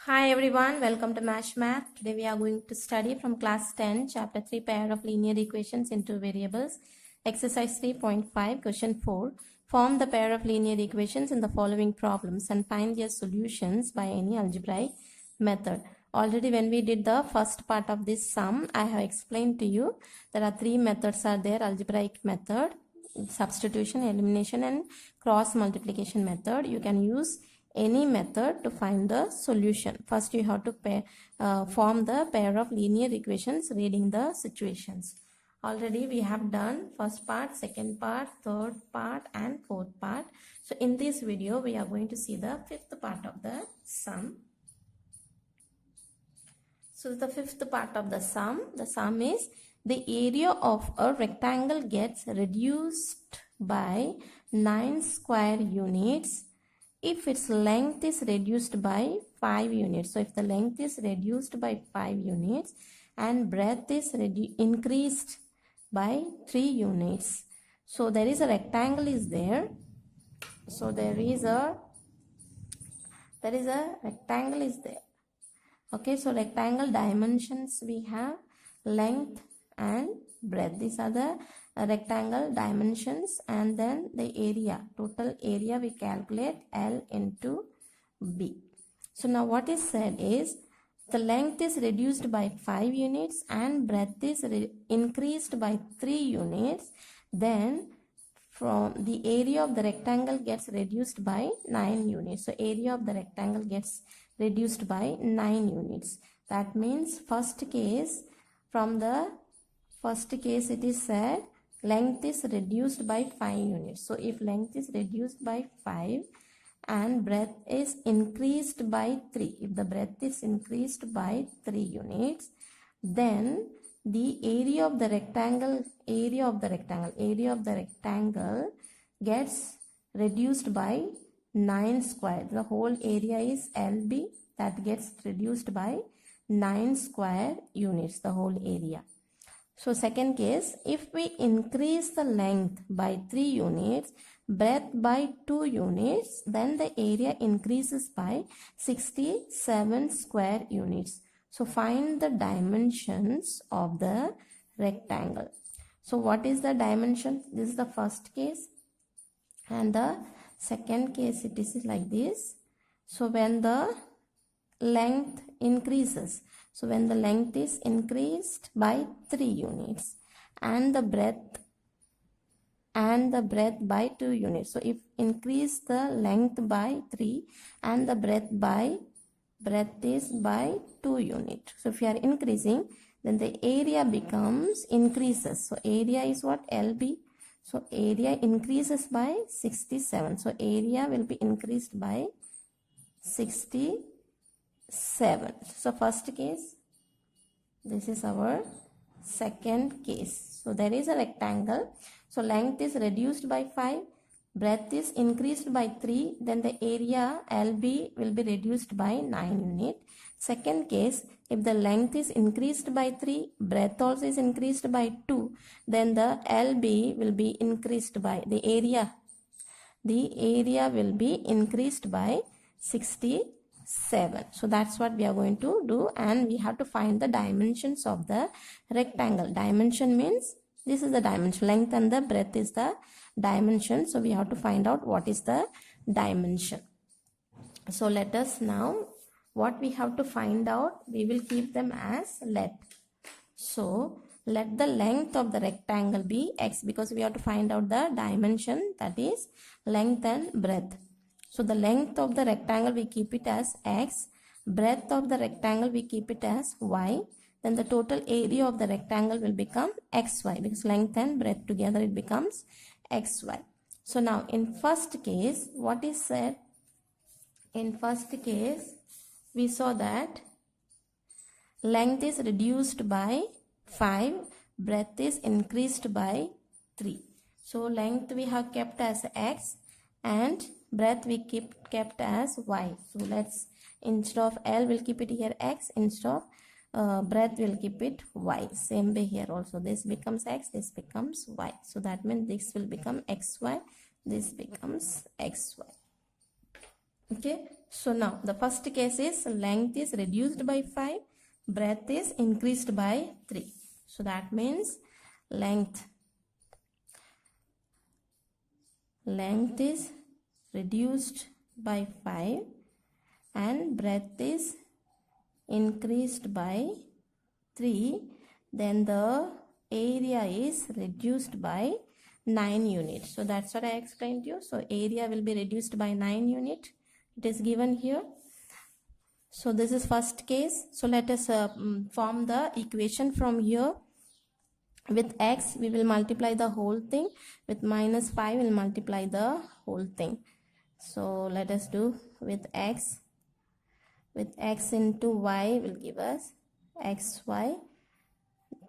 Hi everyone, welcome to Mash Math. Today we are going to study from class 10, chapter 3, pair of linear equations in two variables. Exercise 3.5, question 4. Form the pair of linear equations in the following problems and find their solutions by any algebraic method. Already when we did the first part of this sum, I have explained to you there are three methods are there: algebraic method, substitution, elimination, and cross multiplication method. You can use any method to find the solution. First you have to form the pair of linear equations reading the situations. Already we have done first part, second part, third part and fourth part. So in this video we are going to see the fifth part of the sum. So the fifth part of the sum is the area of a rectangle gets reduced by 9 square units if its length is reduced by 5 units. So if the length is reduced by 5 units and breadth is increased by 3 units. So there is a rectangle is there. So there is a rectangle is there. Okay, so rectangle dimensions we have length and breadth. These are the rectangle dimensions, and then the area, total area we calculate L into B. So now what is said is the length is reduced by 5 units and breadth is increased by 3 units. Then from the area of the rectangle gets reduced by 9 units. So area of the rectangle gets reduced by 9 units. That means first case, from the first case it is said length is reduced by 5 units. So if length is reduced by 5 and breadth is increased by 3, if the breadth is increased by 3 units, then the area of the rectangle gets reduced by 9 square. The whole area is LB, that gets reduced by 9 square units, the whole area. So second case, if we increase the length by 3 units, breadth by 2 units, then the area increases by 67 square units. So find the dimensions of the rectangle. So what is the dimension? This is the first case, and the second case it is like this. So when the length increases, so when the length is increased by 3 units and the breadth by 2 units. So if increase the length by 3 and the breadth is by 2 units. So if you are increasing, then the area increases. So area is what? LB. So area increases by 67. So area will be increased by 67. So first case, this is our second case. So there is a rectangle. So length is reduced by 5, breadth is increased by 3, then the area LB will be reduced by 9 units. Second case, if the length is increased by 3, breadth also is increased by 2, then the LB will be increased by the area will be increased by 67. So that's what we are going to do, and we have to find the dimensions of the rectangle. Dimension means this is the dimension, length and the breadth is the dimension. So we have to find out what is the dimension. So let us now, what we have to find out, we will keep them as let. So let the length of the rectangle be x, because we have to find out the dimension, that is length and breadth. So the length of the rectangle we keep it as x, breadth of the rectangle we keep it as y, then the total area of the rectangle will become xy, because length and breadth together it becomes xy. So now in first case, what is said? In first case, we saw that length is reduced by 5, breadth is increased by 3. So length we have kept as x and breadth we kept as y. So let's, instead of L we'll keep it here x, instead of breadth we'll keep it y. Same way here also, this becomes x, this becomes y. So that means this will become xy, this becomes xy. Okay, So now the first case is length is reduced by 5, breadth is increased by 3. So that means length is reduced by 5 and breadth is increased by 3, then the area is reduced by 9 units. So that's what I explained to you. So area will be reduced by 9 units. It is given here. So this is first case. So let us form the equation from here. With x we will multiply the whole thing, with minus 5 we will multiply the whole thing. So let us do with x into y will give us xy,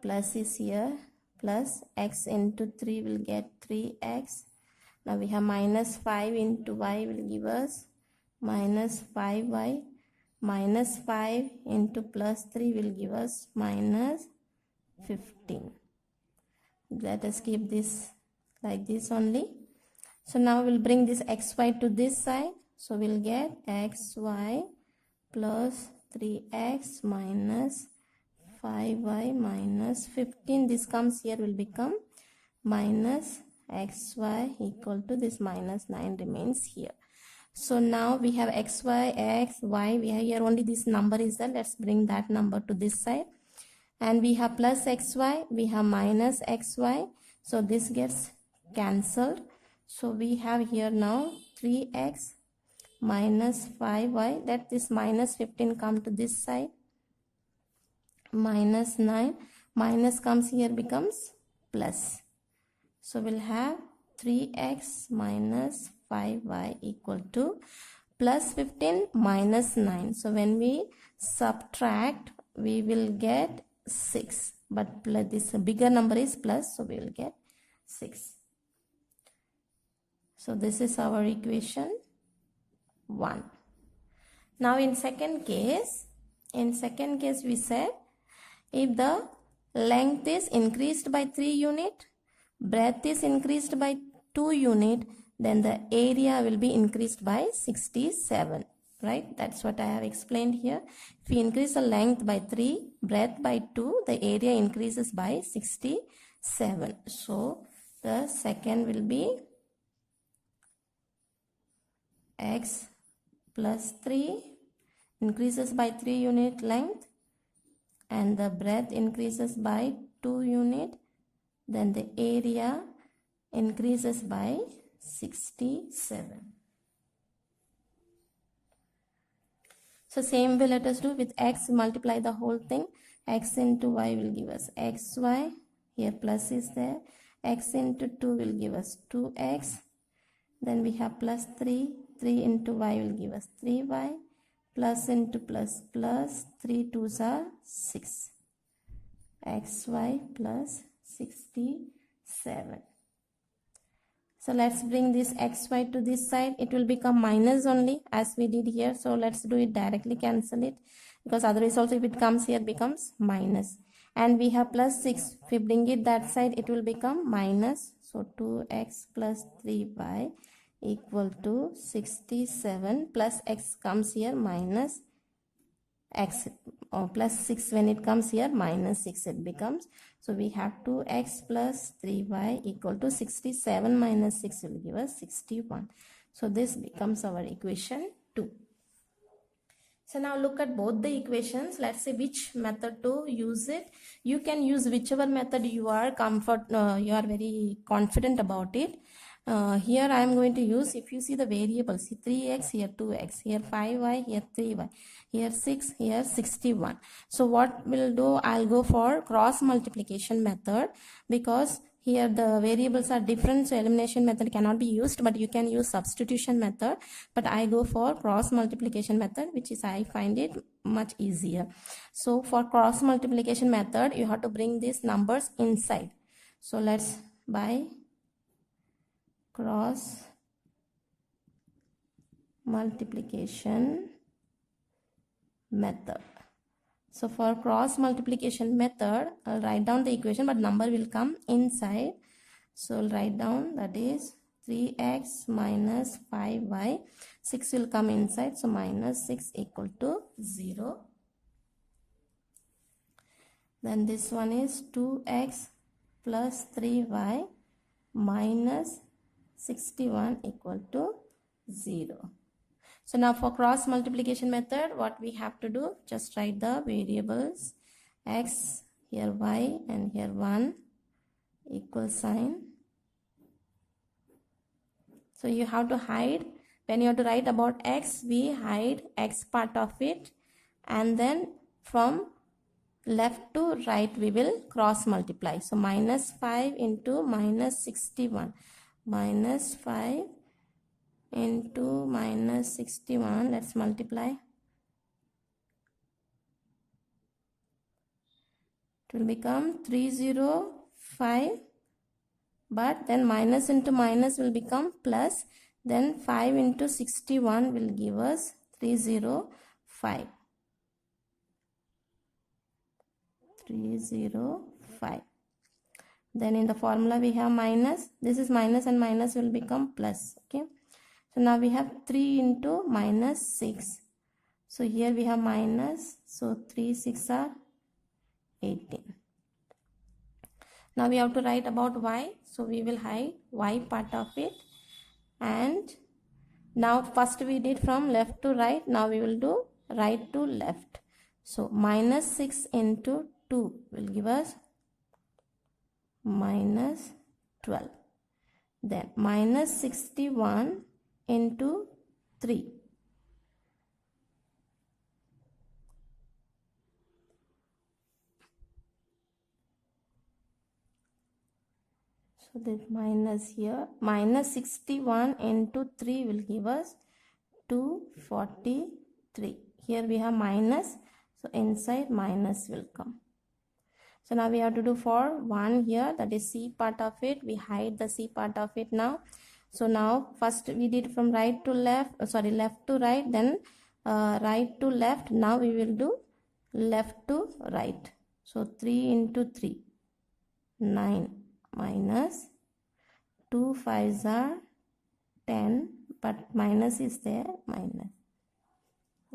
plus is here, plus x into 3 will get 3x. Now we have minus 5 into y will give us minus 5y, minus 5 into plus 3 will give us minus 15. Let us keep this like this only. So now we'll bring this xy to this side. So we'll get xy plus 3x minus 5y minus 15. This comes here will become minus xy equal to this minus 9 remains here. So now we have xy, x, y. We have here only this number is there. Let's bring that number to this side. And we have plus xy, we have minus xy. So this gets cancelled. So we have here now 3x minus 5y. Let this minus 15 come to this side. Minus 9. Minus comes here becomes plus. So we'll have 3x minus 5y equal to plus 15 minus 9. So when we subtract, we will get 6, but this bigger number is plus, so we will get 6. So this is our equation 1. Now in second case we said if the length is increased by 3 unit, breadth is increased by 2 unit, then the area will be increased by 67. Right, that's what I have explained here. If we increase the length by 3, breadth by 2, the area increases by 67. So the second will be x plus 3 increases by 3 unit length and the breadth increases by 2 unit, then the area increases by 67. So same way let us do with x, multiply the whole thing. X into y will give us xy. Here plus is there. X into 2 will give us 2x. Then we have plus 3. 3 into y will give us 3y. Plus into plus plus. 3 2s are 6. xy plus 67. So let's bring this xy to this side. It will become minus only as we did here. So let's do it directly, cancel it. Because otherwise also if it comes here becomes minus. And we have plus 6. If we bring it that side, it will become minus. So 2x plus 3y equal to 67 plus x comes here minus x, or plus 6 when it comes here minus 6 it becomes. So we have 2x plus 3y equal to 67 minus 6 will give us 61. So this becomes our equation 2. So now look at both the equations. Let's see which method to use it. You can use whichever method you are very confident about it. Here I am going to use, if you see the variables, 3x, here 2x, here 5y, here 3y, here 6, here 61. So what we'll do, I'll go for cross multiplication method, because here the variables are different, so elimination method cannot be used, but you can use substitution method. But I go for cross multiplication method, which is I find it much easier. So for cross multiplication method, you have to bring these numbers inside. So let's by cross multiplication method. So for cross multiplication method, I'll write down the equation, but number will come inside. So I'll write down, that is 3x minus 5y. 6 will come inside, so minus 6 equal to 0. Then this one is 2x plus 3y minus 61 equal to 0. So now for cross multiplication method, what we have to do, just write the variables x, here y, and here 1, equal sign. So you have to hide, when you have to write about x, we hide x part of it, and then from left to right we will cross multiply. So minus 5 into minus 61, minus 5 into minus 61, let's multiply. It will become 305, but then minus into minus will become plus, then 5 into 61 will give us 305. 305. Then in the formula we have minus, this is minus and minus will become plus. Okay, so now we have 3 into minus 6, so here we have minus, so 3 6 are 18. Now we have to write about y, so we will hide y part of it, and now first we did from left to right, now we will do right to left. So minus 6 into 2 will give us minus 12. Then minus 61 into 3. So this minus here, minus 61 into 3 will give us 243. Here we have minus, so inside minus will come. So now we have to do for 1 here, that is c part of it. We hide the c part of it now. So now first we did from right to left, left to right, then right to left. Now we will do left to right. So 3 into 3, 9, minus 2 5s are 10, but minus is there, minus.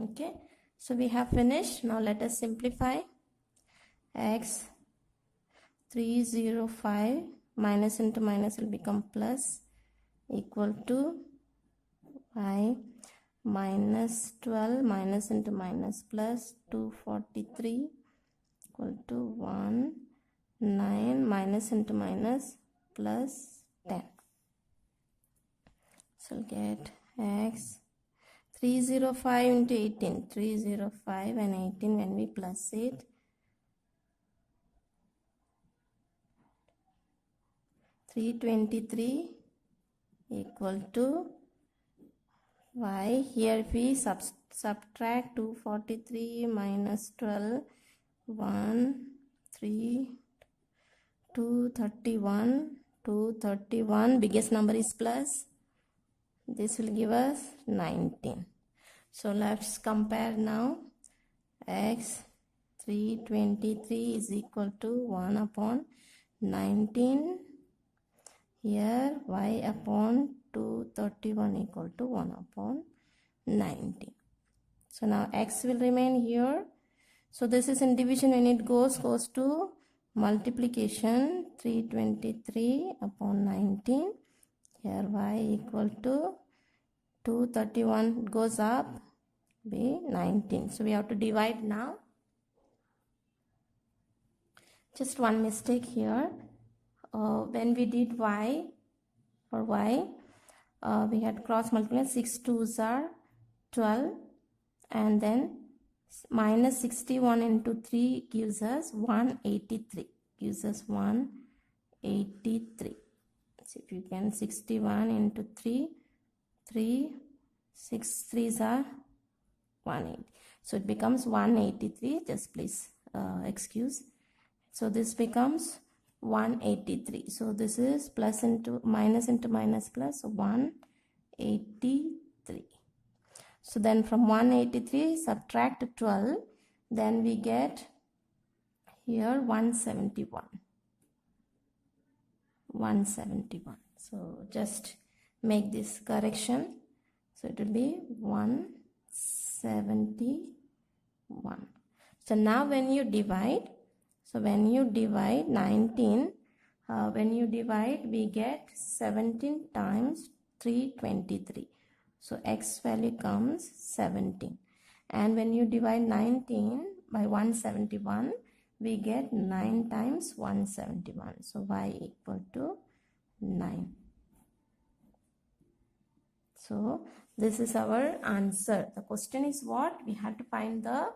Okay, so we have finished. Now let us simplify. X 305 minus into minus will become plus, equal to y minus 12 minus into minus plus 243 equal to 1, 9 minus into minus plus 10. So we'll get x 305 into 18, 305 and 18 when we plus it, 323 equal to y. Here we subtract 243 minus 12, 1, 3, 231, 231, biggest number is plus, this will give us 19. So let's compare now. X 323 is equal to 1 upon 19. Here y upon 231 equal to 1 upon 19. So now x will remain here. So this is in division, when it goes to multiplication. 323 upon 19. Here y equal to 231 goes up, be 19. So we have to divide now. Just one mistake here. When we did y, for y, we had cross multiply. 6 2s are 12, and then minus 61 into 3 gives us 183. Gives us 183. So if you can, 61 into 3, 6 3s are 180. So it becomes 183. Just please excuse. So this becomes 183. So this is plus into minus plus, so 183. So then from 183 subtract 12, then we get here 171. 171. So just make this correction. So it will be 171. So now when you divide, 19, when you divide, we get 17 times 323. So x value comes 17. And when you divide 19 by 171, we get 9 times 171. So y equal to 9. So this is our answer. The question is what? We have to find the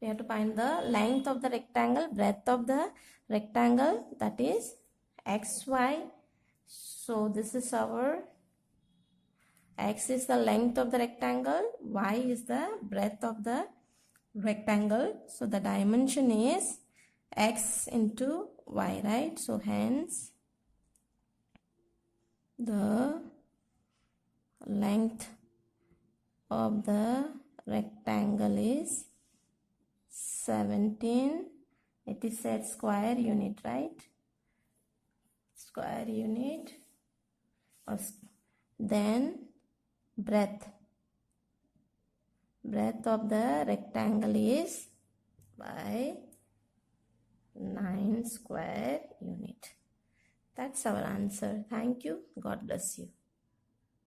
length of the rectangle, breadth of the rectangle, that is xy. So this is our x is the length of the rectangle, y is the breadth of the rectangle. So the dimension is x into y, right? So hence the length of the rectangle is 17. It is said square unit, right? Square unit. Then breadth of the rectangle is by 9 square unit. That's our answer. Thank you. God bless you.